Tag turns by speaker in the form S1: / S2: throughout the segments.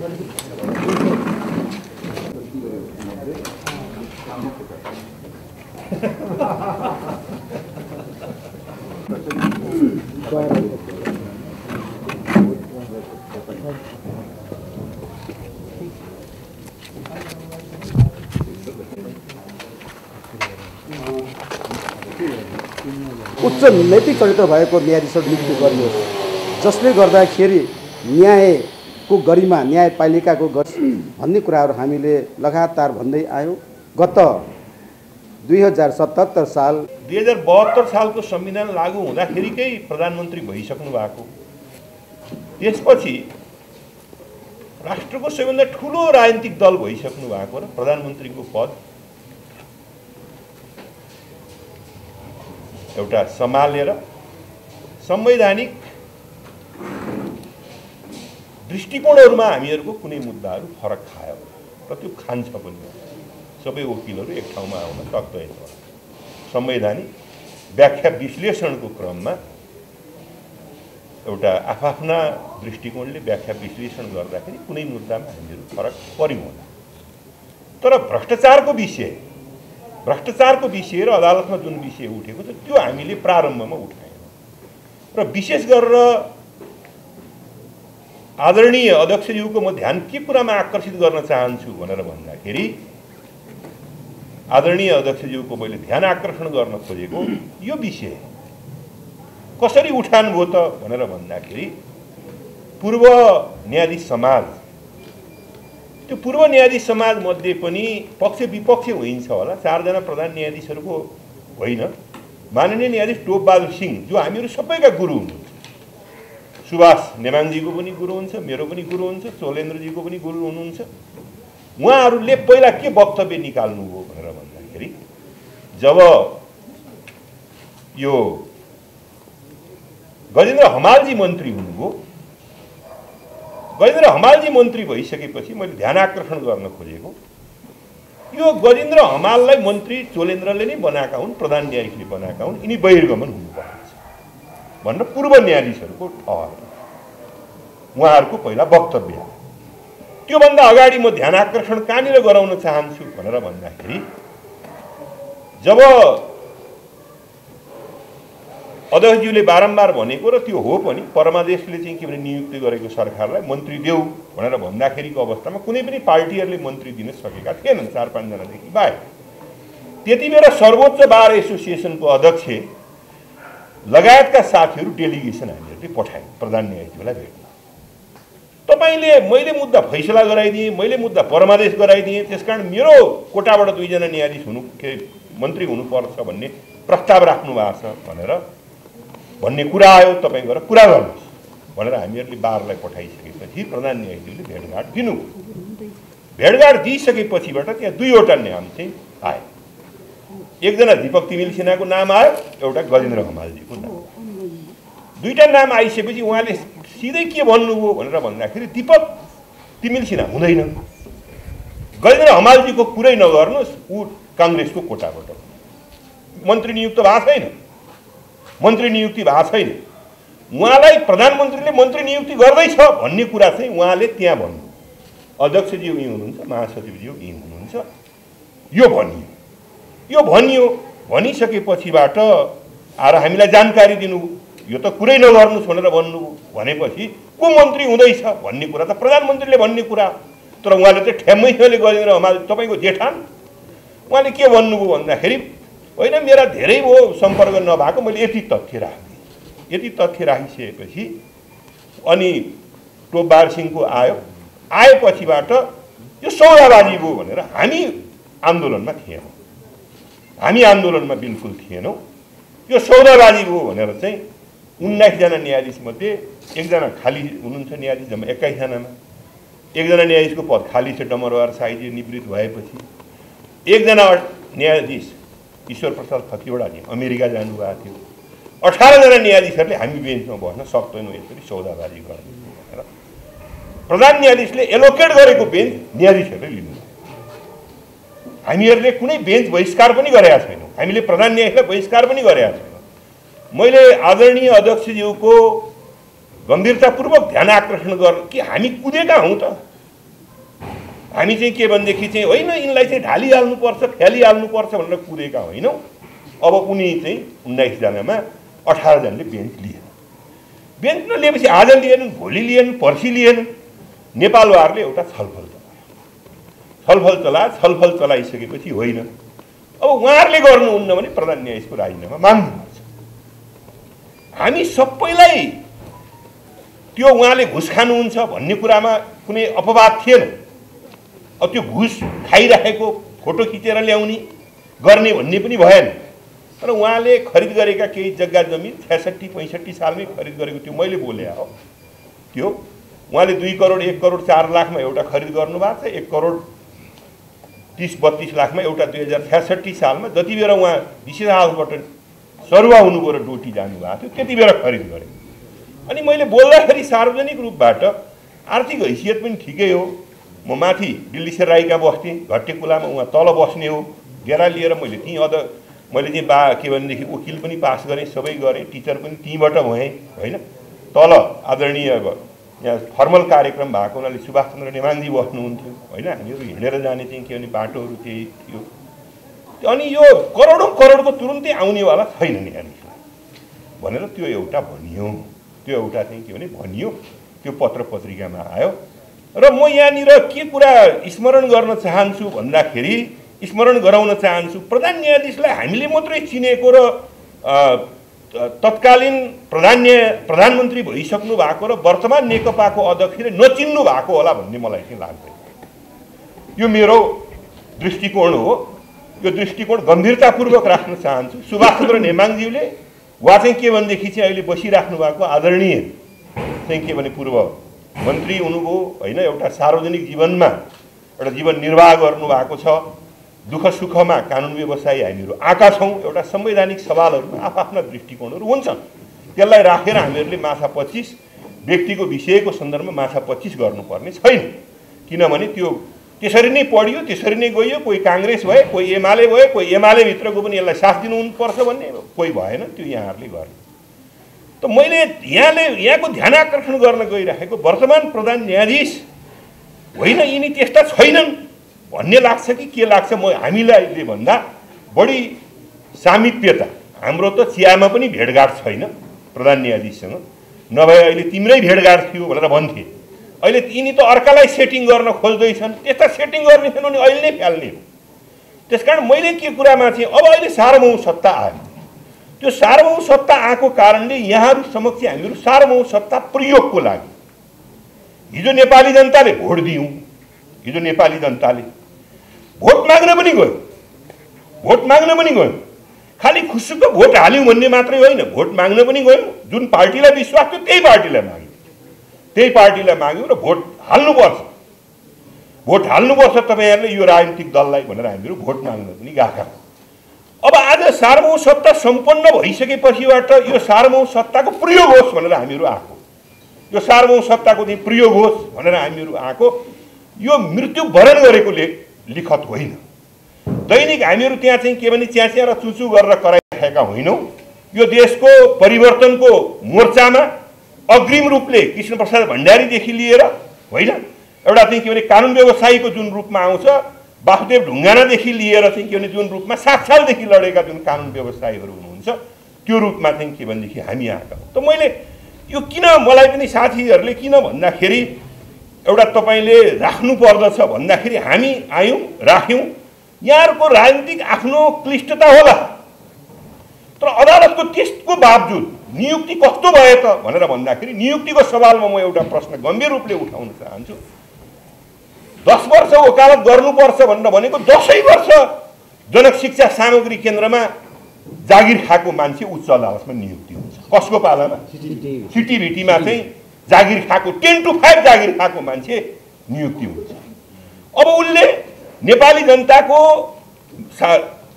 S1: उच्च नैतिक चरित्र भएको न्यायाधीशहरू नियुक्ति गरियोस्, जसले गर्दाखेरि न्यायको गरिमा, न्यायपालिकाको भन्ने कुराहरू हामीले लगातार भन्दै आयौँ। गत 2077 साल
S2: 2072 सालको संविधान लागू हुँदाखेरिकै प्रधानमन्त्री भइसक्नु भएको, त्यसपछि राष्ट्रको सबैभन्दा ठुलो राजनीतिक दल भइसक्नु भएको र प्रधानमन्त्रीको पद एउटा सम्हालेर संवैधानिक दृष्टिकोणहरूमा हामीहरूको कुनै मुद्दाहरू फरक खायो र त्यो खान्छ पनि। सबै वकिलहरू एक ठाउँमा आउन सक्दैन। संवैधानिक व्याख्या विश्लेषणको क्रममा एउटा आफ्ना दृष्टिकोणले व्याख्या विश्लेषण गर्दाखेरि कुनै मुद्दामा हामीहरू फरक पर्यौँ होला। तर भ्रष्टाचारको विषय र अदालतमा जुन विषय उठेको छ त्यो हामीले प्रारम्भमा उठायौँ र विशेष गरेर आदरणीय अध्यक्षज्यूको म ध्यान के कुरामा आकर्षित गर्न चाहन्छु भनेर भन्दाखेरि, आदरणीय अध्यक्षज्यूको मैले ध्यान आकर्षण गर्न खोजेको यो विषय कसरी उठान भयो त भनेर भन्दाखेरि, पूर्व न्यायाधीश समाज, त्यो पूर्व न्यायाधीश समाज मध्ये पनि पक्ष विपक्ष होइन्छ होला, 4 जना प्रधान न्यायाधीशहरूको होइन, माननीय न्यायाधीश टोपबहादुर सिंह जो हामीहरू सबैका गुरु हुनुहुन्छ, सुभाष नेमाङजीको पनि गुरु हुन्छ, मेरो पनि गुरु हुन्छ, चोलेन्द्रजीको पनि गुरु हुनुहुन्छ, उहाँहरूले पहिला के वक्तव्य निकाल्नुभयो भनेर भन्दाखेरि, जब यो गजेन्द्र हमालजी मन्त्री हुनुभयो, गजेन्द्र हमालजी मन्त्री भइसकेपछि मैले ध्यान आकर्षण गर्न खोजेको, यो गजेन्द्र हमाललाई मन्त्री चोलेन्द्रले नै बनाएका हुन्, प्रधान न्यायाधीशले बनाएका हुन्, यिनी बहिर्गमन हुनुपर्छ भनेर पूर्व न्यायाधीशहरूको ठहर, उहाँहरूको पहिला वक्तव्य। त्योभन्दा अगाडि म ध्यान आकर्षण कहाँनिर गराउन चाहन्छु भनेर भन्दाखेरि, जब अध्यक्षज्यूले बारम्बार भनेको र त्यो हो पनि, परमादेशले चाहिँ के भने नियुक्ति गरेको सरकारलाई मन्त्री देऊ भनेर भन्दाखेरिको अवस्थामा कुनै पनि पार्टीहरूले मन्त्री दिन सकेका थिएनन्, 4-5 जनादेखि बाहेक। त्यति बेला सर्वोच्च बार एसोसिएसनको अध्यक्ष लगायतका साथीहरू डेलिगेसन हामीहरूले पठायौँ प्रधान न्यायाधीशलाई भेट्न। तपाईँले, मैले मुद्दा फैसला गराइदिएँ, मैले मुद्दा परमादेश गराइदिएँ, त्यसकारण मेरो कोटाबाट 2 जना न्यायाधीश मन्त्री हुनुपर्छ भन्ने प्रस्ताव राख्नु भएको छ भन्ने कुरा आयो, तपाईँ गएर कुरा गर्नुहोस् भनेर हामीहरूले बारलाई पठाइसकेपछि प्रधान न्यायाधीशले भेटघाट दिनुभयो। भेटघाट दिइसकेपछिबाट त्यहाँ 2वटा नाम चाहिँ आए। एकजना दीपक तिमिल सिन्हाको नाम आयो, एउटा गजेन्द्र हमालजीको नाम। 2टा नाम आइसकेपछि उहाँले सिधै के भन्नुभयो भनेर भन्दाखेरि, दीपक तिमिल सिन्हा हुँदैन, गजेन्द्र हमालजीको कुरै नगर्नुहोस्, ऊ काङ्ग्रेसको कोटाबाट मन्त्री नियुक्त भएको छैन, मन्त्री नियुक्ति भएको छैन, उहाँलाई प्रधानमन्त्रीले मन्त्री नियुक्ति गर्दैछ भन्ने कुरा चाहिँ उहाँले त्यहाँ भन्नु। अध्यक्षज्यू यहीँ हुनुहुन्छ, महासचिवज्यू यहीँ हुनुहुन्छ, यो भनियो। भनिसकेपछिबाट आएर हामीलाई जानकारी दिनुभयो, यो त कुरै नगर्नुहोस् भनेर भन्नुभयो। भनेपछि को मन्त्री हुँदैछ भन्ने कुरा त प्रधानमन्त्रीले भन्ने कुरा, तर उहाँले चाहिँ ठ्याम्मैसँगले गजेन्द्र हमाल तपाईँको जेठान, उहाँले के भन्नुभयो भन्दाखेरि, होइन मेरा धेरै भयो सम्पर्क नभएको, मैले यति तथ्य राखेँ। यति तथ्य राखिसकेपछि अनि टोपबहादुर सिंहको आयो, आएपछिबाट यो सौदाबाजी भयो भनेर हामी आन्दोलनमा थिएनौँ, हामी आन्दोलनमा बिल्कुल थिएनौँ। यो सौदाबाजी भयो भनेर चाहिँ 19 जना न्यायाधीश मध्ये 1 जना खाली हुनुहुन्छ न्यायाधीश, जम्मा 21 जनामा 1 जना न्यायाधीशको पद खाली छ, डमरवार साईजी निवृत्त भएपछि। 1 जना न्यायाधीश ईश्वर प्रसाद खतिवडाजी अमेरिका जानुभएको थियो। 18 जना न्यायाधीशहरूले हामी बेन्चमा बस्न सक्दैनौँ यसरी सौदाबाजी गर्नु भनेर प्रधान न्यायाधीशले एलोकेट गरेको बेन्च न्यायाधीशहरूले लिनु। हामीहरूले कुनै बेन्च बहिष्कार पनि गरेका छैनौँ, हामीले प्रधान न्यायाधीशलाई बहिष्कार पनि गरेका छैनौँ। मैले आदरणीय अध्यक्षज्यूको गम्भीरतापूर्वक ध्यान आकर्षण गर्न कि हामी कुदेका हौँ त, हामी चाहिँ के भनेदेखि चाहिँ होइन यिनलाई चाहिँ ढालिहाल्नुपर्छ फ्यालिहाल्नुपर्छ भनेर कुरेका होइनौँ। अब उनी चाहिँ 19 जनामा 18 जनाले बेन्च लिए। बेन्च नलिएपछि आज लिएन, भोलि लिएन, पर्सि लिएन। नेपालवारले एउटा छलफल चलाइसकेपछि होइन अब उहाँहरूले गर्नुहुन्न भने प्रधान न्यायाधीशको राजीनामा माग्नुपर्छ। हामी सबैलाई त्यो उहाँले घुस खानुहुन्छ भन्ने कुरामा कुनै अपवाद थिएन। अब त्यो घुस खाइरहेको फोटो खिचेर ल्याउने गर्ने भन्ने पनि भएन। तर उहाँले खरिद गरेका केही जग्गा जमिन 66-65 सालमै खरिद गरेको त्यो मैले बोले हो। त्यो उहाँले 2 करोड 1 करोड 4 लाखमा एउटा खरिद गर्नुभएको छ, 1 करोड 30-32 लाखमा एउटा 2066 सालमा जति बेला उहाँ विशेष हाउसबाट सरुवा हुनुभयो र डोटी जानुभएको थियो त्यति बेला खरिद गरे। अनि मैले बोल्दाखेरि सार्वजनिक रूपबाट आर्थिक हैसियत पनि ठिकै हो। म माथि दिल्ली राईका बस्थेँ, घट्टेकुलामा उहाँ तल बस्ने हो। घेरा लिएर मैले चाहिँ के भनेदेखि वकिल पनि पास गरेँ, सबै गरेँ, टिचर पनि त्यहीँबाट भएँ होइन। तल आदरणीय यहाँ फर्मल कार्यक्रम भएको हुनाले सुभाषचन्द्र नेमाङजी बस्नुहुन्थ्यो होइन। हामीहरू हिँडेर जाने चाहिँ के भने बाटोहरू त्यही थियो। अनि यो करोडौँ करोडको तुरुन्तै आउनेवाला छैन न्यायाधीशलाई भनेर त्यो एउटा भनियो। त्यो एउटा चाहिँ के भने भनियो, त्यो पत्र पत्रिकामा आयो। र म यहाँनिर के कुरा स्मरण गर्न चाहन्छु भन्दाखेरि, स्मरण गराउन चाहन्छु, प्रधान न्यायाधीशलाई हामीले मात्रै चिनेको र तत्कालीन प्रधानमन्त्री भइसक्नु भएको र वर्तमान नेकपाको अध्यक्षले नचिन्नु भएको होला भन्ने मलाई चाहिँ लाग्दैन। यो मेरो दृष्टिकोण हो। यो दृष्टिकोण गम्भीरतापूर्वक राख्न चाहन्छु। सुभाषचन्द्र नेमाङज्यूले वा चाहिँ के भनेदेखि चाहिँ अहिले बसिराख्नु भएको आदरणीय चाहिँ के भने पूर्व मन्त्री हुनुभयो होइन। एउटा सार्वजनिक जीवनमा एउटा जीवन निर्वाह गर्नुभएको छ। दुःख सुखमा कानुन व्यवसायी हामीहरू आएका छौँ। एउटा संवैधानिक सवालहरूमा आफ्ना दृष्टिकोणहरू हुन्छन्। त्यसलाई राखेर हामीहरूले माछा 25 व्यक्तिको विषयको सन्दर्भमा माछा 25 गर्नुपर्ने छैन। किनभने त्यो त्यसरी नै पढियो, त्यसरी नै गइयो। कोही काङ्ग्रेस भए, कोही एमाले भए, कोही एमाले भित्रको पनि यसलाई साथ दिनुपर्छ भन्ने, कोही भएन। त्यो यहाँहरूले गर्ने। त मैले यहाँको ध्यान आकर्षण गर्न गइरहेको वर्तमान प्रधान न्यायाधीश होइन, यिनी त्यस्ता छैनन् भन्ने लाग्छ कि के लाग्छ? हामीलाई भन्दा बढी सामिप्यता हाम्रो त चियामा पनि भेटघाट छैन प्रधान न्यायाधीशसँग। नभए अहिले तिम्रै भेटघाट थियो भनेर भन्थे। अहिले यिनी त अर्कालाई सेटिङ गर्न खोज्दैछन्। त्यस्ता सेटिङ गर्ने छैन भने अहिले नै फ्याल्ने हो। त्यसकारण मैले के कुरामा चाहिँ अब अहिले सार्वभौम सत्ता आयो। त्यो सार्वभौम सत्ता आएको कारणले यहाँहरू समक्ष हामीहरू सार्वभौम सत्ता प्रयोगको लागि हिजो नेपाली जनताले भोट दियौँ। हिजो नेपाली जनताले भोट माग्न पनि गयो। खालि खुसुक्क भोट हाल्यौँ भन्ने मात्रै होइन, भोट माग्न पनि गयौँ। जुन पार्टीलाई विश्वास थियो त्यही पार्टीलाई माग्यौँ र भोट हाल्नुपर्छ तपाईँहरूले यो राजनीतिक दललाई भनेर हामीहरू भोट माग्न पनि गएका हौँ। अब आज सार्वभौम सत्ता सम्पन्न भइसकेपछिबाट यो सार्वभौम सत्ताको प्रयोग होस् भनेर हामीहरू आएको। यो सार्वभौम सत्ताको चाहिँ प्रयोग होस् भनेर हामीहरू आएको। यो मृत्यु वरण गरेको लिखत होइन। दैनिक हामीहरू त्यहाँ चाहिँ के भने च्याच्या र चुचु गरेर कराइरहेका होइनौँ। यो देशको परिवर्तनको मोर्चामा अग्रिम रूपले कृष्णप्रसाद भण्डारीदेखि लिएर होइन, एउटा चाहिँ के भने कानुन व्यवसायीको जुन रूपमा आउँछ, वासुदेव ढुङ्गानादेखि लिएर चाहिँ के भने जुन रूपमा 7 सालदेखि लडेका जुन कानुन व्यवसायीहरू हुनुहुन्छ त्यो रूपमा चाहिँ के भनेदेखि हामी आएका हौँ। त मैले यो किन, मलाई पनि साथीहरूले किन भन्दाखेरि एउटा तपाईँले राख्नु पर्दछ भन्दाखेरि हामी आयौँ, राख्यौँ। यहाँहरूको राजनीतिक आफ्नो क्लिष्टता होला, तर अदालतको त्यसको बावजुद नियुक्ति कस्तो भयो त भनेर भन्दाखेरि नियुक्तिको सवालमा म एउटा प्रश्न गम्भीर रूपले उठाउन चाहन्छु। 10 वर्ष वकालत गर्नुपर्छ भनेर भनेको 10 वर्ष जनक शिक्षा सामग्री केन्द्रमा जागिर खाएको मान्छे उच्च अदालतमा नियुक्ति हुन्छ। कसको पालामा? सिटिभिटीमा चाहिँ जागिर खाएको 10 to 5 जागिर खाएको मान्छे नियुक्ति हुन्छ। अब उसले नेपाली जनताको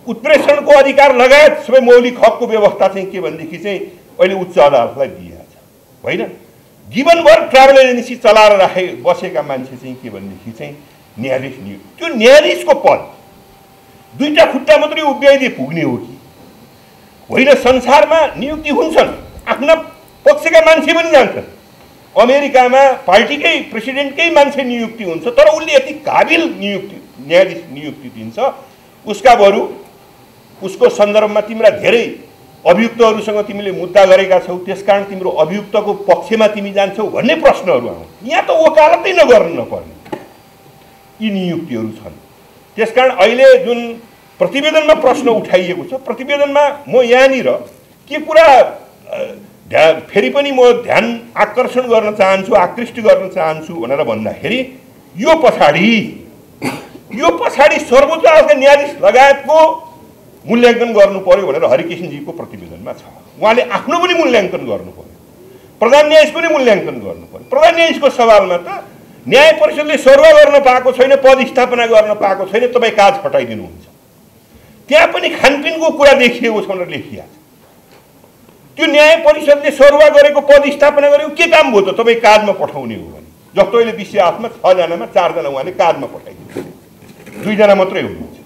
S2: उत्प्रेषणको अधिकार लगायत सबै मौलिक हकको व्यवस्था चाहिँ के भनेदेखि चाहिँ अहिले उच्च अदालतलाई दिएको छ होइन। जीवनभर ट्राभल एजेन्सी चलाएर बसेका मान्छे चाहिँ के भनेदेखि चाहिँ न्यायाधीश नियुक्ति। त्यो न्यायाधीशको पद 2टा खुट्टा मात्रै उभ्याइदिए पुग्ने हो कि होइन? संसारमा नियुक्ति हुन्छन्, आफ्ना पक्षका मान्छे पनि जान्छन् अमेरिकामा पार्टीकै प्रेसिडेन्टकै मान्छे नियुक्ति हुन्छ, तर उसले यति काबिल न्यायाधीश नियुक्ति दिन्छ, उसका बरु उसको सन्दर्भमा तिम्रा धेरै अभियुक्तहरूसँग तिमीले मुद्दा गरेका छौ, त्यसकारण तिम्रो अभियुक्तको पक्षमा तिमी जान्छौ भन्ने प्रश्नहरू आउँछ। यहाँ त वकालतै नगर्नु नपर्ने यी नियुक्तिहरू छन्। त्यसकारण अहिले जुन प्रतिवेदनमा प्रश्न उठाइएको छ, प्रतिवेदनमा म यहाँनिर के कुरा फेरि पनि म ध्यान आकर्षण गर्न चाहन्छु, आकृष्ट गर्न चाहन्छु भनेर भन्दाखेरि यो पछाडि सर्वोच्च अदालतका न्यायाधीश लगायतको मूल्याङ्कन गर्नु पर्यो भनेर हरिकृष्णजीको प्रतिवेदनमा छ। उहाँले आफ्नो पनि मूल्याङ्कन गर्नु पर्यो, प्रधान न्यायाधीश पनि मूल्याङ्कन गर्नु पर्यो। प्रधान न्यायाधीशको सवालमा त न्याय परिषदले सरुवा गर्न पाएको छैन, पदस्थापना गर्न पाएको छैन, तपाईँ काज हटाइदिनुहुन्छ। त्यहाँ पनि खानपिनको कुरा देखिएको छ भनेर लेखिया छ। त्यो न्याय परिषदले सरुवा गरेको पदस्थापना गरेको के काम भयो त तपाईँ काजमा पठाउने हो भने? जस्तो अहिले विषयार्थमा 6 जनामा 4 जना उहाँले काजमा पठाइदिनु, 2 जना मात्रै हुनुहुन्छ।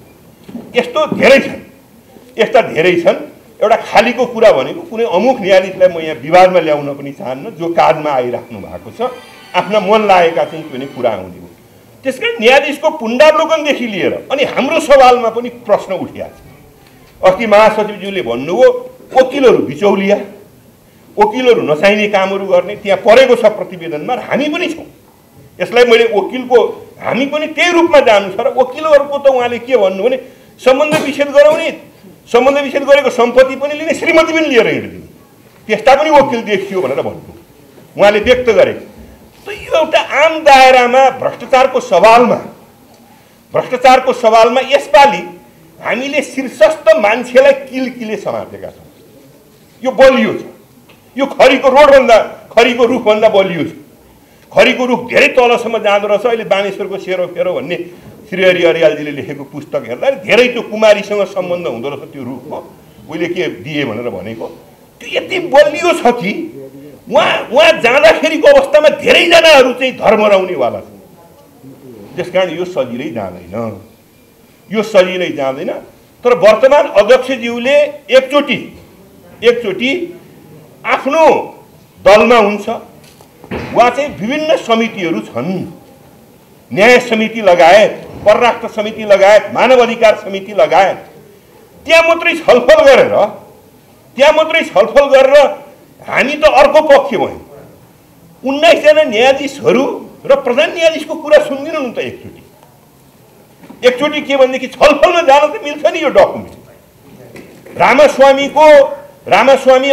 S2: यस्तो धेरै छन्, यस्ता धेरै छन्। एउटा खालीको कुरा भनेको कुनै अमुक न्यायाधीशलाई म यहाँ विवादमा ल्याउन पनि चाहन्न, जो काजमा आइराख्नु भएको छ, आफ्ना मन लागेका चाहिँ कुनै कुरा आउने हो। त्यसकारण न्यायाधीशको पुण्डावलोकनदेखि लिएर अनि हाम्रो सवालमा पनि प्रश्न उठिया छ। अस्ति महासचिवज्यूले भन्नुभयो वकिलहरू बिचौलिया, वकिलहरू नचाहिने कामहरू गर्ने त्यहाँ परेको छ प्रतिवेदनमा, र हामी पनि छौँ। यसलाई मैले हामी पनि त्यही रूपमा जानु छ। र वकिलहरूको त उहाँले के भन्नु भने सम्बन्ध विच्छेद गराउने, सम्बन्ध विच्छेद गरेको सम्पत्ति पनि लिने, श्रीमती पनि लिएर हिँड्दिने, त्यस्ता पनि वकिल देखियो भनेर भन्नु उहाँले व्यक्त गरे। त यो एउटा आम दायरामा भ्रष्टाचारको सवालमा यसपालि हामीले शीर्षस्थ मान्छेलाई किलकिले समातेका छौँ। यो बलियो छ, यो खरीको रुखभन्दा बलियो छ। खरीको रुख धेरै तलसम्म जाँदो रहेछ। अहिले बानेश्वरको सेरो फेरो भन्ने श्रीहरि अर्यालजीले लेखेको पुस्तक हेर्दा धेरै त्यो कुमारीसँग सम्बन्ध हुँदो रहेछ। त्यो रुखको उहिले के दिए भनेर भनेको त्यो यति बलियो छ कि उहाँ जाँदाखेरिको अवस्थामा धेरैजनाहरू चाहिँ धर्मराउनेवाला छन्। त्यसकारण यो सजिलै जाँदैन। तर वर्तमान अध्यक्षज्यूले एकचोटि आफ्नो दलमा हुन्छ, उहाँ चाहिँ विभिन्न समितिहरू छन्, न्याय समिति लगायत, परराष्ट्र समिति लगायत, मानव अधिकार समिति लगायत, त्यहाँ मात्रै छलफल गरेर हामी त अर्को पक्ष भयौँ। 19 जना न्यायाधीशहरू र प्रधान न्यायाधीशको कुरा सुन्दिनु नि त एकचोटि के भनेदेखि छलफलमा जान त मिल्छ नि। यो डकुमेन्ट रामास्वामी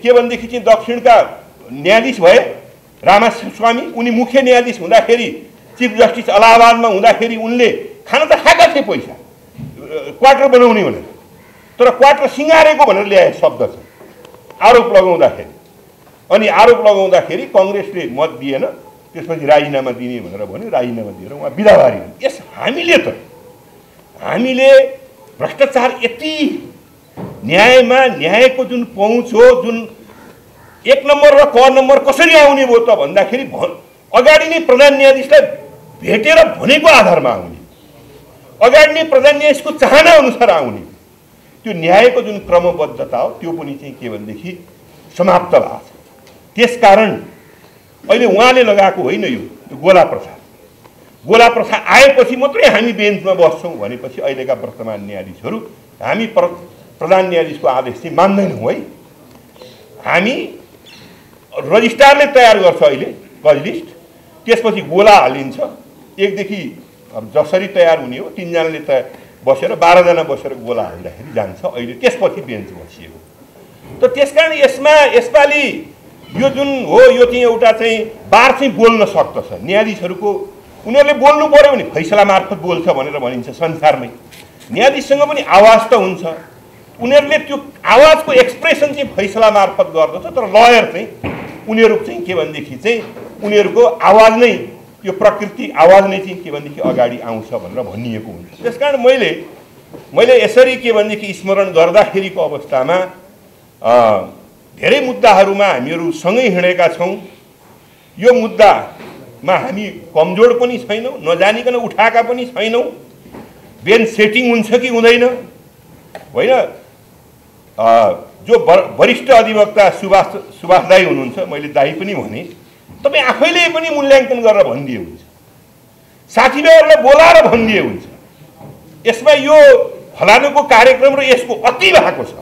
S2: के भनेदेखि चाहिँ दक्षिणका न्यायाधीश भए। रामास्वामी उनी मुख्य न्यायाधीश हुँदाखेरि, चिफ जस्टिस इलाहाबादमा हुँदाखेरि उनले खान त खाएका थिए पैसा क्वार्टर बनाउने भनेर, तर क्वार्टर सिँगारेको भनेर ल्याए शब्द छ। आरोप लगाउँदाखेरि कङ्ग्रेसले मत दिएन, त्यसपछि राजीनामा दिने भनेर भन्यो, राजीनामा दिएर उहाँ बिदा भए। हामीले भ्रष्टाचार यति न्यायको जुन पहुँच हो, जुन 1 नम्बर र क नम्बर कसरी आउने भयो त भन्दाखेरि अगाडि नै प्रधान न्यायाधीशलाई भेटेर भनेको आधारमा आउने, अगाडि नै प्रधान न्यायाधीशको चाहना अनुसार आउने, त्यो न्यायको जुन क्रमबद्धता हो त्यो पनि चाहिँ के भनेदेखि समाप्त भएको छ। त्यसकारण अहिले उहाँले लगाएको होइन यो गोला प्रथा आएपछि मात्रै हामी बेन्चमा बस्छौँ भनेपछि अहिलेका वर्तमान न्यायाधीशहरू हामी प्रधान न्यायाधीशको आदेश चाहिँ मान्दैनौँ है। हामी रजिस्ट्रारले तयार गर्छ अहिले गज लिस्ट, त्यसपछि गोला हालिन्छ। 1 देखि जसरी तयार हुने हो 3 जनाले बसेर 12 जना बसेर गोला हाल्दाखेरि जान्छ। अहिले त्यसपछि बेन्च बसिएको। त त्यसकारण यसपालि यो जुन हो यो चाहिँ एउटा चाहिँ बार चाहिँ बोल्न सक्दछ न्यायाधीशहरूको। उनीहरूले बोल्नु पर्यो भने फैसला मार्फत बोल्छ भनेर भनिन्छ संसारमै। न्यायाधीशसँग पनि आवाज त हुन्छ, उनीहरूले त्यो आवाजको एक्सप्रेसन चाहिँ फैसला मार्फत गर्दछ। तर लयर चाहिँ उनीहरू चाहिँ के भनेदेखि चाहिँ उनीहरूको आवाज नै, यो प्रकृति आवाज नै चाहिँ के भनेदेखि अगाडि आउँछ भनेर भनिएको हुन्छ। त्यसकारण मैले यसरी के भनेदेखि स्मरण गर्दाखेरिको अवस्थामा धेरै मुद्दाहरूमा हामीहरू सँगै हिँडेका छौँ। यो मुद्दामा हामी कमजोर पनि छैनौँ, नजानिकन उठाएका पनि छैनौँ। बेन्च सेटिङ हुन्छ कि हुँदैन होइन। जो वरिष्ठ अधिवक्ता सुभाष दाई हुनुहुन्छ, मैले दाई पनि भने, तपाईँ आफैले पनि मूल्याङ्कन गरेर भनिदिए हुन्छ, साथीभाइहरूलाई बोलाएर भनिदिए हुन्छ यसमा यो फलानुको कार्यक्रम र यसको अति भएको छ,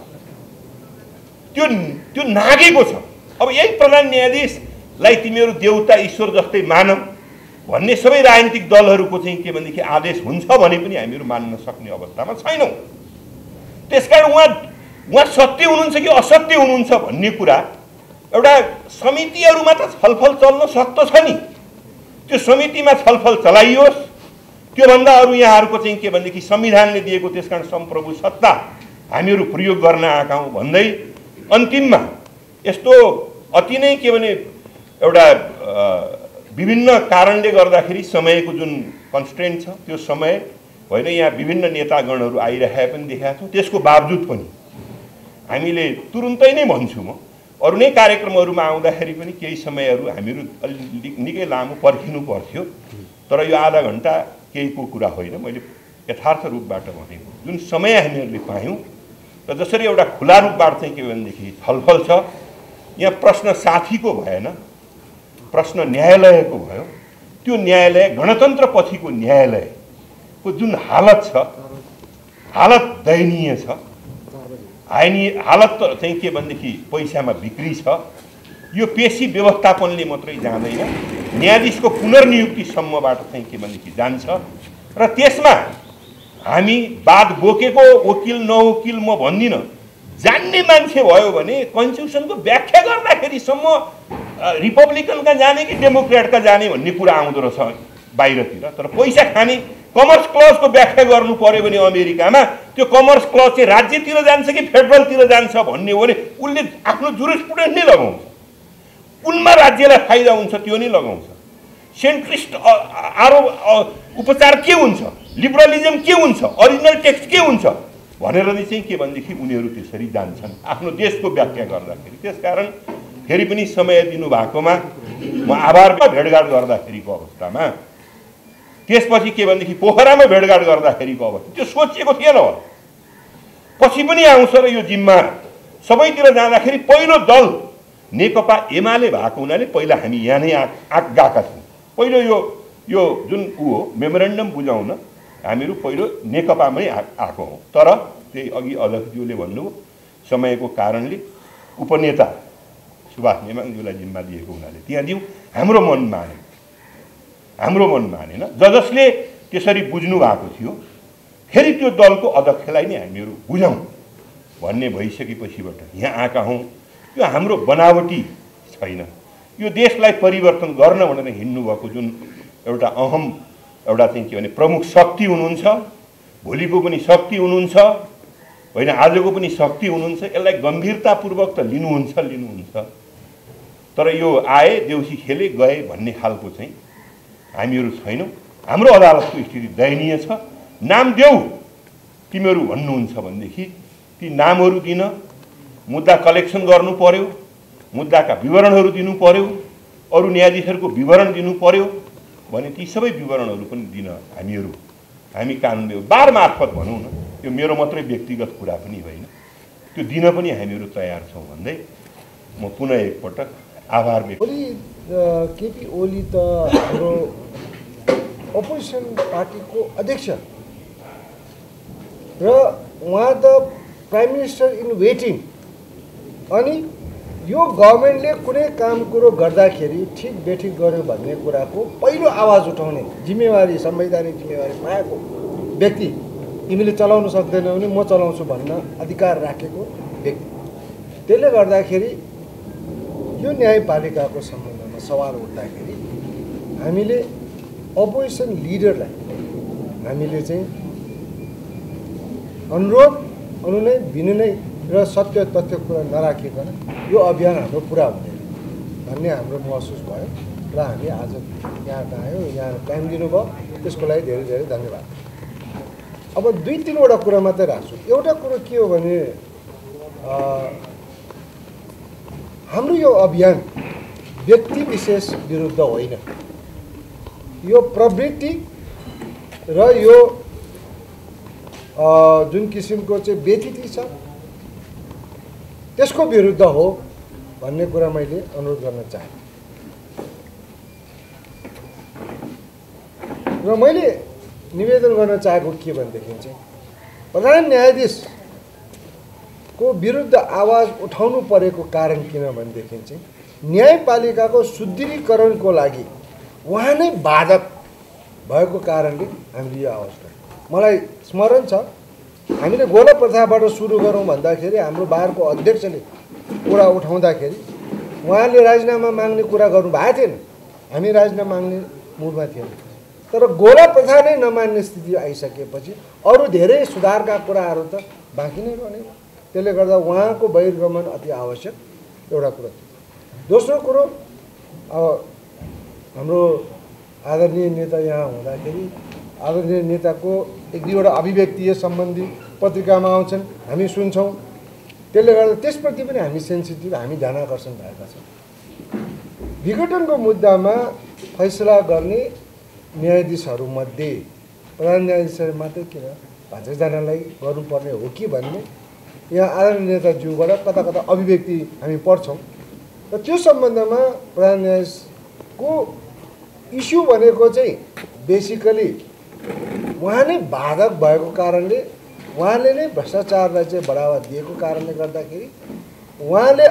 S2: त्यो नागेको छ। अब यही प्रधान न्यायाधीशलाई तिमीहरू देउता ईश्वर जस्तै मान भन्ने सबै राजनीतिक दलहरूको चाहिँ के भनेदेखि आदेश हुन्छ भने पनि हामीहरू मान्न सक्ने अवस्थामा छैनौँ। त्यसकारण उहाँ सत्य हुनुहुन्छ कि असत्य हुनुहुन्छ भन्ने कुरा एउटा समितिहरूमा त छलफल चल्न सक्दछ नि, त्यो समितिमा छलफल चलाइयोस्। त्योभन्दा अरू यहाँहरूको चाहिँ के भनेदेखि संविधानले दिएको त्यसकारण सम्प्रभु सत्ता हामीहरू प्रयोग गर्न आएका हौँ भन्दै अन्तिममा यस्तो अति नै के भने एउटा विभिन्न कारणले गर्दाखेरि समयको जुन कन्स्ट्रेन्ट छ त्यो समय होइन, यहाँ विभिन्न नेतागणहरू आइरहेका पनि देखेका छौँ। त्यसको बावजुद पनि हामीले तुरुन्तै नै भन्छु म, अरू नै कार्यक्रमहरूमा आउँदाखेरि पनि केही समयहरू हामीहरू अलि निकै लामो पर्खिनु पर्थ्यो, तर यो आधा घन्टा केहीको कुरा होइन। मैले यथार्थ रूपबाट भनेको जुन समय हामीहरूले पायौँ र जसरी एउटा खुला रूपबाट चाहिँ के भनेदेखि छलफल छ, यहाँ प्रश्न साथीको भएन, प्रश्न न्यायालयको भयो। त्यो न्यायालय गणतन्त्र पछिको न्यायालयको जुन हालत छ, हालत दयनीय छ। हालत चाहिँ के भनेदेखि पैसामा बिक्री छ। यो पेशी व्यवस्थापनले मात्रै जाँदैन, न्यायाधीशको पुनर्नियुक्तिसम्मबाट चाहिँ के भनेदेखि जान्छ र त्यसमा हामी वाद बोकेको वकिल नवकिल म भन्दिनँ, जान्ने मान्छे भयो भने कन्स्टिट्युसनको व्याख्या गर्दाखेरिसम्म रिपब्लिकनका जाने कि डेमोक्रेटका जाने भन्ने कुरा आउँदो रहेछ बाहिरतिर। तर पैसा खाने कमर्स क्लजको व्याख्या गर्नु पर्यो भने अमेरिकामा त्यो कमर्स क्लज चाहिँ राज्यतिर जान्छ कि फेडरलतिर जान्छ भन्ने हो भने उसले आफ्नो जुरिस्प्रुडेन्स नै लगाउँछ, कुनमा राज्यलाई फाइदा हुन्छ त्यो नै लगाउँछ। सेन्ट्रिस्ट आरोप उपचार के हुन्छ, लिबरलिजम के हुन्छ, ओरिजिनल टेक्स्ट के हुन्छ भनेर चाहिँ के भनेदेखि उनीहरू त्यसरी जान्छन् आफ्नो देशको व्याख्या गर्दाखेरि। त्यसकारण फेरि पनि समय दिनुभएकोमा म आभारमा भेटघाट गर्दाखेरिको अवस्थामा, त्यसपछि के भनेदेखि पोखरामा भेटघाट गर्दाखेरिको अवस्था त्यो सोचिएको थिएन होला। पछि पनि आउँछ र यो जिम्मा सबैतिर जाँदाखेरि पहिलो दल नेकपा एमाले भएको हुनाले पहिला हामी यहाँ नै गएका छौँ। पहिलो यो जुन हो मेमोरेन्डम बुझाउन हामीहरू पहिलो नेकपामै आएको हौँ। तर त्यही अघि अध्यक्षज्यूले भन्नुभयो समयको कारणले उपनेता सुभाष नेमाङज्यूलाई जिम्मा दिएको हुनाले त्यहाँ दिउँ, हाम्रो मन मानेन। जसले त्यसरी बुझ्नु भएको थियो फेरि त्यो दलको अध्यक्षलाई नै हामीहरू बुझौँ भन्ने भइसकेपछिबाट यहाँ आएका हौँ। यो हाम्रो बनावटी छैन, यो देशलाई परिवर्तन गर्न भनेर हिँड्नुभएको जुन एउटा अहम एउटा चाहिँ के भने प्रमुख शक्ति हुनुहुन्छ, भोलिको पनि शक्ति हुनुहुन्छ होइन, आजको पनि शक्ति हुनुहुन्छ। यसलाई गम्भीरतापूर्वक त लिनुहुन्छ, तर यो आए देउसी खेले गए भन्ने खालको चाहिँ हामीहरू छैनौँ। हाम्रो अदालतको स्थिति दयनीय छ। नाम देऊ तिमीहरू भन्नुहुन्छ भनेदेखि ती नामहरू दिन, मुद्दा कलेक्सन गर्नु पर्यो, मुद्दाका विवरणहरू दिनु पर्यो, अरू न्यायाधीशहरूको विवरण दिनु पर्यो भने ती सबै विवरणहरू पनि दिन हामी कानुन बार मार्फत भनौँ न, यो मेरो मात्रै व्यक्तिगत कुरा पनि होइन, त्यो दिन पनि हामीहरू तयार छौँ भन्दै म पुनः एकपटक आभार व्यक्त।
S3: केपी ओली त हाम्रो अपोजिसन पार्टीको अध्यक्ष र उहाँ त प्राइम मिनिस्टर इन वेटिङ, अनि यो गभर्मेन्टले कुनै काम कुरो गर्दाखेरि ठिक बेठिक गर्यो भन्ने कुराको पहिलो आवाज उठाउने जिम्मेवारी, संवैधानिक जिम्मेवारी पाएको व्यक्ति, तिमीले चलाउन सक्दैनौ भने म चलाउँछु भन्न अधिकार राखेको व्यक्ति। त्यसले गर्दाखेरि यो न्यायपालिकाको सम्बन्धमा सवाल उठ्दाखेरि हामीले अपोजिसन लिडरलाई हामीले चाहिँ अनुरोध अनुनय विनय र सत्य तथ्य कुरा नराखिकन यो अभियान हाम्रो पुरा हुँदैन भन्ने हाम्रो महसुस भयो र हामी आज यहाँ आयौँ, यहाँ टाइम दिनुभयो, त्यसको लागि धेरै धेरै धन्यवाद। अब 2-3वटा कुरा मात्रै राख्छु। एउटा कुरो के हो भने हाम्रो यो अभियान व्यक्ति विशेष विरुद्ध होइन, यो प्रवृत्ति र यो जुन किसिमको चाहिँ व्यथिति छ त्यसको विरुद्ध हो भन्ने कुरा मैले अनुरोध गर्न चाहे। र मैले निवेदन गर्न चाहेको के भनेदेखि चाहिँ प्रधान न्यायाधीशको विरुद्ध आवाज उठाउनु परेको कारण किन भनेदेखि चाहिँ न्यायपालिकाको सुदृढीकरणको लागि उहाँ नै बाधक भएको कारणले हामीले यो आवाज उठायौँ। मलाई स्मरण छ हामीले गोला प्रथाबाट सुरु गरौँ भन्दाखेरि हाम्रो बारको अध्यक्षले कुरा उठाउँदाखेरि उहाँले राजीनामा माग्ने कुरा गर्नुभएको थिएन। हामी राजीनामा माग्ने मुडमा थियौँ। तर गोला प्रथा नै नमान्ने स्थिति आइसकेपछि अरू धेरै सुधारका कुराहरू त बाँकी नै रहने। त्यसले गर्दा उहाँको बहिर्गमन अति आवश्यक एउटा कुरो। दोस्रो कुरो अब हाम्रो आदरणीय नेता यहाँ हुँदाखेरि आदरणीय नेताको एक दुईवटा अभिव्यक्ति सम्बन्धी पत्रिकामा आउँछन्, हामी सुन्छौँ। त्यसले गर्दा त्यसप्रति पनि हामी सेन्सिटिभ, हामी ध्यानाकर्षण भएका छौँ। विघटनको मुद्दामा फैसला गर्ने न्यायाधीशहरूमध्ये प्रधान न्यायाधीशहरू मात्रै किन 5जनालाई गर्नुपर्ने हो कि भन्ने यहाँ आदरणीय नेताज्यूबाट कता कता अभिव्यक्ति हामी पढ्छौँ। र त्यो सम्बन्धमा प्रधान न्यायाधीशको इस्यु भनेको चाहिँ बेसिकली उहाँ नै बाधक भएको कारणले, उहाँले नै भ्रष्टाचारलाई चाहिँ बढावा दिएको कारणले गर्दाखेरि उहाँले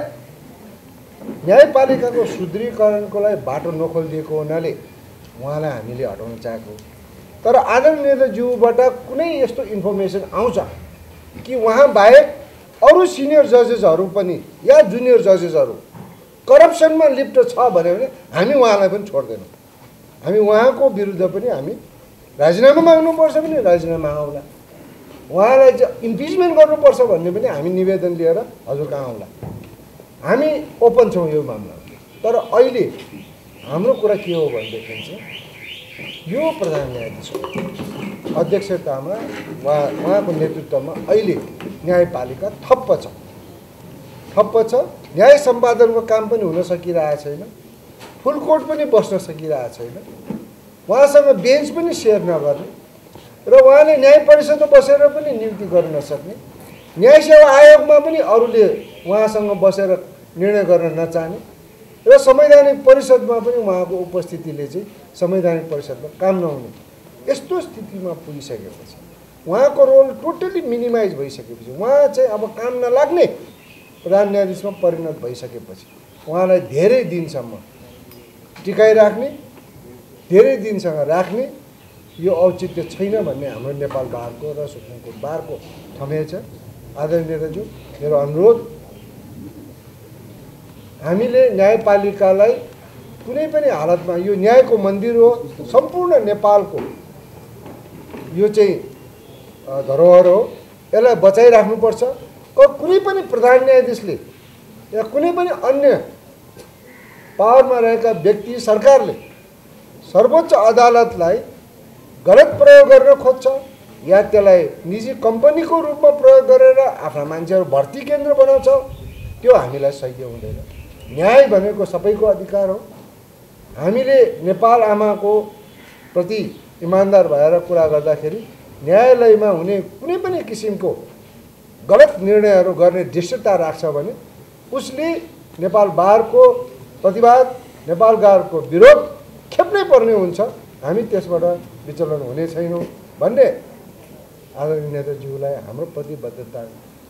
S3: न्यायपालिकाको सुदृढीकरणको लागि बाटो नखोलिदिएको हुनाले उहाँलाई हामीले हटाउन चाहेको। तर आदरणीय नेताज्यूबाट कुनै यस्तो इन्फर्मेसन आउँछ कि उहाँ बाहेक अरू सिनियर जजेसहरू पनि या जुनियर जजेसहरू करप्सनमा लिप्त छ भन्यो भने हामी उहाँलाई पनि छोड्दैनौँ। हामी उहाँको विरुद्ध पनि हामी राजीनामा माग्नुपर्छ भने राजीनामा आउँला, उहाँलाई चाहिँ इम्पिचमेन्ट गर्नुपर्छ भन्ने पनि हामी निवेदन लिएर हजुर कहाँ आउँला। हामी ओपन छौँ यो मामलामा। तर अहिले हाम्रो कुरा के हो भनेदेखि चाहिँ यो प्रधान न्यायाधीशको अध्यक्षतामा उहाँको नेतृत्वमा अहिले न्यायपालिका ठप्प छ। न्याय सम्पादनको काम पनि हुन सकिरहेको छैन, फुल कोर्ट पनि बस्न सकिरहेको छैन, उहाँसँग बेन्च पनि सेयर नगर्ने र उहाँले न्याय परिषदमा बसेर पनि नियुक्ति गर्न नसक्ने, न्याय सेवा आयोगमा पनि अरूले उहाँसँग बसेर निर्णय गर्न नचाहने र संवैधानिक परिषदमा पनि उहाँको उपस्थितिले चाहिँ संवैधानिक परिषदमा काम नहुने यस्तो स्थितिमा पुगिसकेपछि उहाँको रोल टोटली मिनिमाइज भइसकेपछि उहाँ चाहिँ अब काम नलाग्ने प्रधान न्यायाधीशमा परिणत भइसकेपछि उहाँलाई धेरै दिनसम्म टिकाइराख्ने, धेरै दिनसँग राख्ने यो औचित्य छैन भन्ने हाम्रो नेपाल बारको र सुप्रिम कोर्ट बारको ठमेल छ। आदरणीय नेताज्यू, मेरो अनुरोध, हामीले न्यायपालिकालाई कुनै पनि हालतमा, यो न्यायको मन्दिर हो, सम्पूर्ण नेपालको यो चाहिँ धरोहर हो, यसलाई बचाइराख्नुपर्छ। कुनै पनि प्रधान न्यायाधीशले या कुनै पनि अन्य पावरमा रहेका व्यक्ति सरकारले सर्वोच्च अदालतलाई गलत प्रयोग गर्न खोज्छ या त्यसलाई निजी कम्पनीको रूपमा प्रयोग गरेर आफ्ना मान्छेहरू भर्ती केन्द्र बनाउँछ, त्यो हामीलाई सह्य हुँदैन। न्याय भनेको सबैको अधिकार हो। हामीले नेपाल आमाको प्रति इमान्दार भएर कुरा गर्दाखेरि न्यायालयमा हुने कुनै पनि किसिमको गलत निर्णयहरू गर्ने दृष्टता राख्छ भने उसले नेपाल बारको प्रतिवाद, नेपाल बारको विरोध खेप्नै पर्ने हुन्छ। हामी त्यसबाट विचलन हुने छैनौँ भन्ने आदरणीय नेताज्यूलाई हाम्रो प्रतिबद्धता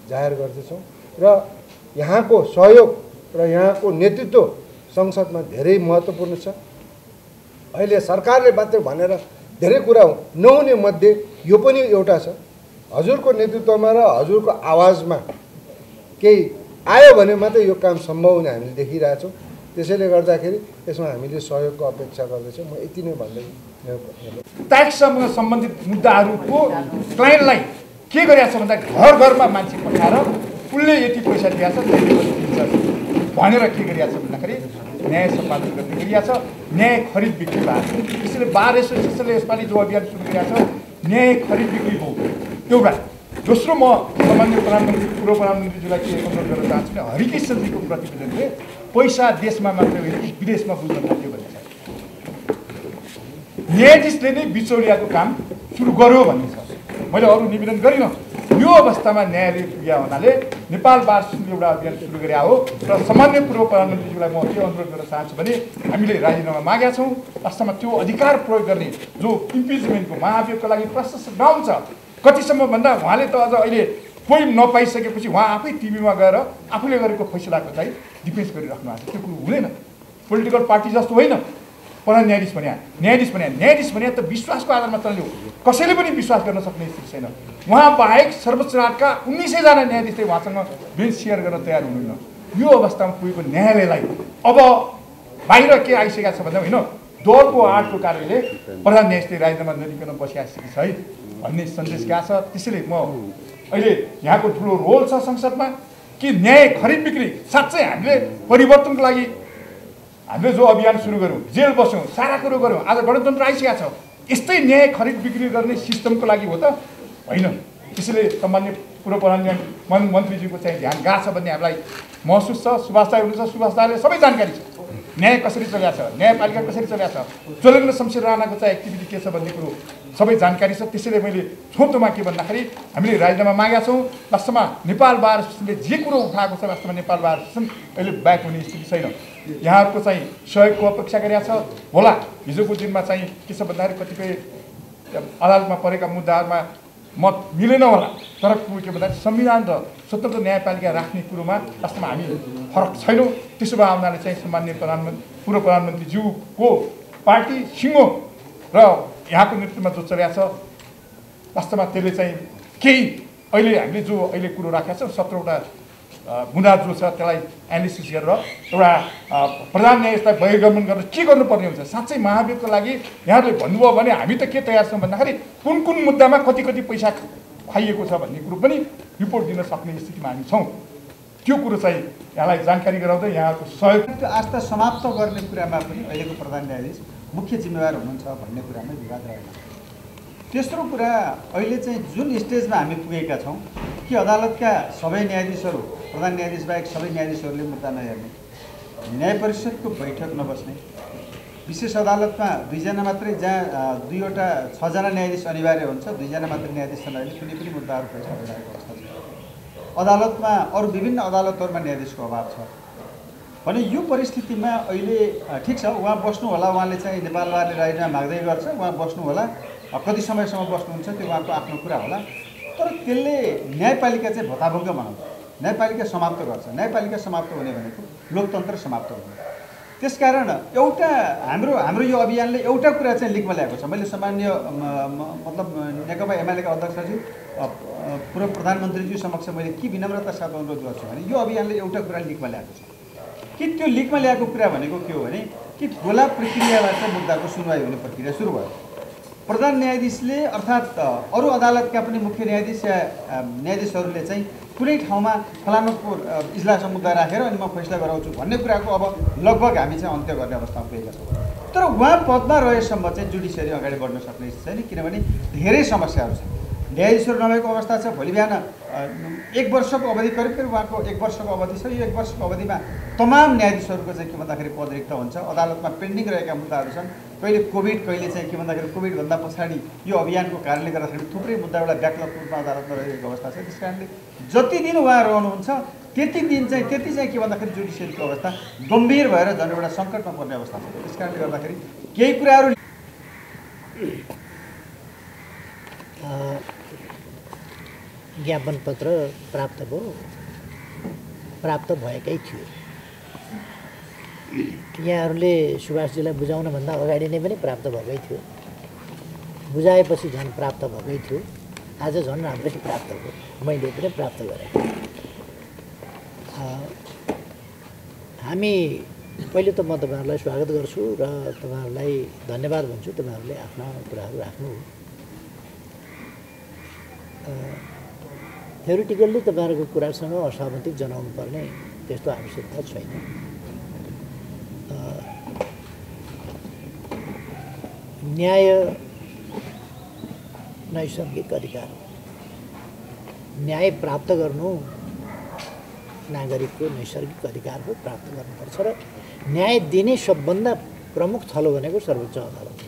S3: जाहेर गर्दछौँ र यहाँको सहयोग र यहाँको नेतृत्व संसदमा धेरै महत्त्वपूर्ण छ। अहिले सरकारले मात्रै भनेर धेरै कुरा नहुने मध्ये यो पनि एउटा छ। हजुरको नेतृत्वमा र हजुरको आवाजमा केही आयो भने मात्रै यो काम सम्भव हुने हामीले देखिरहेछौँ। त्यसैले गर्दाखेरि यसमा हामीले सहयोगको अपेक्षा गर्दछौँ। म यति नै भन्दै
S4: ट्याक्ससँग सम्बन्धित मुद्दाहरूको क्लाइन्टलाई के गरिरहेको छ भन्दा घर घरमा मान्छे पठाएर उसले यति पैसा दिएको छ भनेर के गरिरहेको छ भन्दाखेरि न्याय सम्पादन गर्ने गरिरहेको छ, न्याय खरिद बिक्री भएको छ। त्यसैले बार एसोसिएसनले यसपालि जो अभियान सुरु गरिरहेको छ न्याय खरिद बिक्री हो एउटा। दोस्रो, म सामान्य प्रधानमन्त्री पूर्व प्रधानमन्त्रीज्यूलाई के अनुरोध गर्न चाहन्छु भने हरिकृष्णजीको प्रतिवेदनले पैसा देशमा मात्रै होइन विदेशमा बुझ्न सक्यो भन्ने छ। न्यायाधीशले नै बिचौलियाको काम सुरु गर्यो भन्ने छ। मैले अरू निवेदन गरिनँ, यो यो अवस्थामा न्यायालय पुग्या हुनाले नेपाल बार एसोसिएसनले एउटा अभियान सुरु गरे हो र सामान्य पूर्व प्रधानमन्त्रीज्यूलाई म के अनुरोध गर्न चाहन्छु भने हामीले राजीनामा मागेका छौँ। वास्तवमा त्यो अधिकार प्रयोग गर्ने जो इम्पिचमेन्टको महाभियोगको लागि प्रशस्त ग्राउन्ड छ, कतिसम्म भन्दा उहाँले त अझ अहिले कोही नपाइसकेपछि उहाँ आफै टिभीमा गएर आफूले गरेको फैसलाको चाहिँ डिफेन्स गरिराख्नु भएको छ। त्यो कुरो हुँदैन। पोलिटिकल पार्टी जस्तो होइन। प्रधान न्यायाधीश भने त विश्वासको आधारमा चल्यो। कसैले पनि विश्वास गर्न सक्ने स्थिति छैन। उहाँ बाहेक सर्वोच्च अदालतका 1900 जना न्यायाधीशले उहाँसँग बेन्च सेयर गर्न तयार हुनुहुन्न। यो अवस्थामा पुगेको न्यायालयलाई अब बाहिर के आइसकेको छ भन्दा होइन, दलको 8को कार्यले प्रधान न्यायाधीशले राजीनामा नदिकन बसिआइसकेको छ है भन्ने सन्देश गएको छ। त्यसैले म अहिले यहाँको ठुलो रोल छ संसदमा कि न्याय खरिद बिक्री साँच्चै हामीले परिवर्तनको लागि हामीले जो अभियान सुरु गऱ्यौँ, जेल बस्यौँ, सारा कुरो गऱ्यौँ, आज गणतन्त्र आइसकेको छ। यस्तै न्याय खरिद बिक्री गर्ने सिस्टमको लागि हो त होइन। त्यसैले सामान्य पूर्व प्रधानमन्त्रीज्यूको चाहिँ ध्यान गएको छ भन्ने हामीलाई महसुस छ। सुभाष दाइ हुनुहुन्छ, सुभाष दाइले सबै जानकारी छ। न्याय कसरी चलेको छ, न्यायपालिका कसरी चलेको छ, चोलेन्द्र शमशेर राणाको चाहिँ एक्टिभिटी के छ भन्ने कुरो सबै जानकारी छ। त्यसैले मैले छोटोमा के भन्दाखेरि हामीले राजीनामा मागेका छौँ। वास्तवमा नेपाल बार एसोसिएसनले जे कुरो उठाएको छ, वास्तवमा नेपाल बार एसोसिएसन अहिले ब्याक हुने स्थिति छैन। यहाँहरूको चाहिँ सहयोगको अपेक्षा गरेका छ होला। हिजोको दिनमा चाहिँ के छ भन्दाखेरि कतिपय अदालतमा परेका मुद्दाहरूमा मत मिलेन होला, तर के भन्दाखेरि संविधान र स्वतन्त्र न्यायपालिका राख्ने कुरोमा वास्तवमा हामी फरक छैनौँ। त्यसो भए आउनाले चाहिँ सामान्य पूर्व प्रधानमन्त्रीज्यूको पार्टी सिङ्गो र यहाँको नेतृत्वमा जो चलेको छ वास्तवमा त्यसले चाहिँ केही अहिले हामीले जो अहिले कुरो राखेका छौँ 17वटा मुद्दा जो छ त्यसलाई एनालिसिस गरेर एउटा प्रधान न्यायाधीशलाई बहिर्गमन गरेर के गर्नुपर्ने हुन्छ। साँच्चै महाभियोगको लागि यहाँहरूले भन्नुभयो भने हामी त के तयार छौँ भन्दाखेरि कुन कुन मुद्दामा कति कति पैसा खुवाइएको छ भन्ने कुरो पनि रिपोर्ट दिन सक्ने स्थितिमा हामी छौँ। त्यो कुरो चाहिँ यहाँलाई जानकारी गराउँदै यहाँको सहयोग
S5: त्यो आस्था समाप्त गर्ने कुरामा पनि अहिलेको प्रधान न्यायाधीश मुख्य जिम्मेवार हुनुहुन्छ भन्ने कुरामै विवाद रहेन। तेस्रो कुरा, अहिले चाहिँ जुन स्टेजमा हामी पुगेका छौँ कि अदालतका सबै न्यायाधीशहरू, प्रधान न्यायाधीश बाहेक सबै न्यायाधीशहरूले मुद्दा नहेर्ने, न्याय परिषदको बैठक नबस्ने, विशेष अदालतमा 2 जना मात्रै, जहाँ 6 जना न्यायाधीश अनिवार्य हुन्छ, 2 जना मात्रै न्यायाधीश छन्, अहिले कुनै पनि मुद्दाहरू फैसला भइरहेको अवस्था छ। अदालतमा अरू विभिन्न अदालतहरूमा न्यायाधीशको अभाव छ भने यो परिस्थितिमा अहिले ठिक छ, उहाँ बस्नु होला, उहाँले चाहिँ नेपाल बारले राजीनामा माग्दै गर्छ, उहाँ बस्नु होला, कति समयसम्म बस्नुहुन्छ त्यो उहाँको आफ्नो कुरा होला, तर त्यसले न्यायपालिका चाहिँ भताभङ्ग बनाउँछ, न्यायपालिका समाप्त गर्छ। न्यायपालिका समाप्त हुने भनेको लोकतन्त्र समाप्त हुने। त्यसकारण एउटा हाम्रो यो अभियानले एउटा कुरा चाहिँ लिकमा ल्याएको छ। मैले सामान्य मतलब नेकपा एमालेका अध्यक्षज्यू पूर्व प्रधानमन्त्रीज्यू समक्ष मैले के विनम्रता साथ अनुरोध गर्छु भने यो अभियानले एउटा कुरा लिकमा ल्याएको छ कि त्यो लिकमा ल्याएको कुरा भनेको के हो भने कि खोला प्रक्रियाबाट मुद्दाको सुनवाई हुने प्रक्रिया सुरु भयो। प्रधान न्यायाधीशले अर्थात् अरू अदालतका पनि मुख्य न्यायाधीश या न्यायाधीशहरूले चाहिँ कुनै ठाउँमा फलानुको इजलासमा मुद्दा राखेर अनि म फैसला गराउँछु भन्ने कुराको अब लगभग हामी चाहिँ अन्त्य गर्ने अवस्थामा पुगेका छौँ। तर उहाँ पदमा रहेसम्म चाहिँ जुडिसियरी अगाडि बढ्न सक्ने छैन, किनभने धेरै समस्याहरू छन्। न्यायाधीशहरू नभएको अवस्था छ। भोलि बिहान 1 वर्षको अवधि करिब उहाँको 1 वर्षको अवधि छ। यो 1 वर्षको अवधिमा तमाम न्यायाधीशहरूको चाहिँ के भन्दाखेरि पद रिक्त हुन्छ। अदालतमा पेन्डिङ रहेका मुद्दाहरू छन्। कहिले कोभिड, कहिले चाहिँ के भन्दाखेरि कोभिडभन्दा पछाडि यो अभियानको कारणले गर्दाखेरि थुप्रै मुद्दा एउटा ब्याकलग रूपमा अदालतमा रहेको अवस्था छ। त्यस कारणले जति दिन उहाँ रहनुहुन्छ त्यति चाहिँ के भन्दाखेरि जुडिसियरीको अवस्था गम्भीर भएर झन् एउटा सङ्कटमा पर्ने अवस्था छ। त्यस कारणले गर्दाखेरि केही कुराहरू
S6: ज्ञापन पत्र प्राप्त भएकै थियो। यहाँहरूले सुभाषजीलाई बुझाउनभन्दा अगाडि नै पनि प्राप्त भएकै थियो। बुझाएपछि झन् प्राप्त भएकै थियो। आज झन् राम्ररी प्राप्त भयो। मैले पनि प्राप्त गरेँ। हामी पहिले त म तपाईँहरूलाई स्वागत गर्छु र तपाईँहरूलाई धन्यवाद भन्छु। तपाईँहरूले आफ्ना कुराहरू राख्नु। थ्योरिटिकल्ली तपाईँहरूको कुरासँग असहमति जनाउनु पर्ने त्यस्तो आवश्यकता छैन। न्याय नैसर्गिक अधिकार हो। न्याय प्राप्त गर्नु नागरिकको नैसर्गिक अधिकार हो, प्राप्त गर्नुपर्छ। र न्याय दिने सबभन्दा प्रमुख थलो भनेको सर्वोच्च अदालत हो।